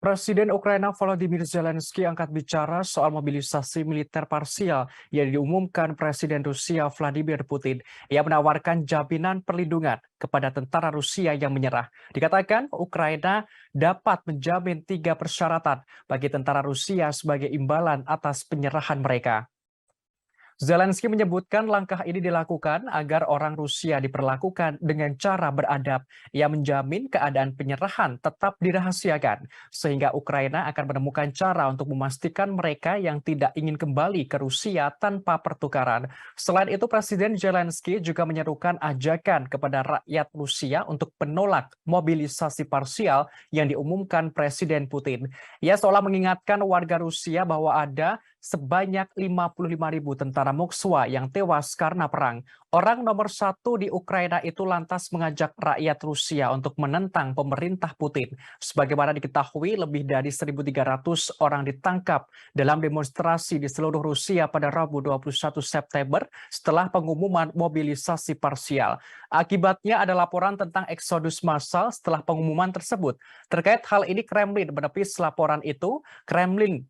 Presiden Ukraina Volodymyr Zelensky angkat bicara soal mobilisasi militer parsial yang diumumkan Presiden Rusia Vladimir Putin. Ia menawarkan jaminan perlindungan kepada tentara Rusia yang menyerah. Dikatakan Ukraina dapat menjamin 3 persyaratan bagi tentara Rusia sebagai imbalan atas penyerahan mereka. Zelensky menyebutkan langkah ini dilakukan agar orang Rusia diperlakukan dengan cara beradab. Ia menjamin keadaan penyerahan tetap dirahasiakan, sehingga Ukraina akan menemukan cara untuk memastikan mereka yang tidak ingin kembali ke Rusia tanpa pertukaran. Selain itu, Presiden Zelensky juga menyerukan ajakan kepada rakyat Rusia untuk menolak mobilisasi parsial yang diumumkan Presiden Putin. Ia seolah mengingatkan warga Rusia bahwa ada sebanyak 55.000 tentara Moskwa yang tewas karena perang. Orang nomor satu di Ukraina itu lantas mengajak rakyat Rusia untuk menentang pemerintah Putin. Sebagaimana diketahui, lebih dari 1.300 orang ditangkap dalam demonstrasi di seluruh Rusia pada Rabu 21 September setelah pengumuman mobilisasi parsial. Akibatnya ada laporan tentang eksodus massal setelah pengumuman tersebut. Terkait hal ini, Kremlin menepis laporan itu. Kremlin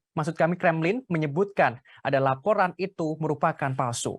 menyebutkan ada laporan itu merupakan palsu.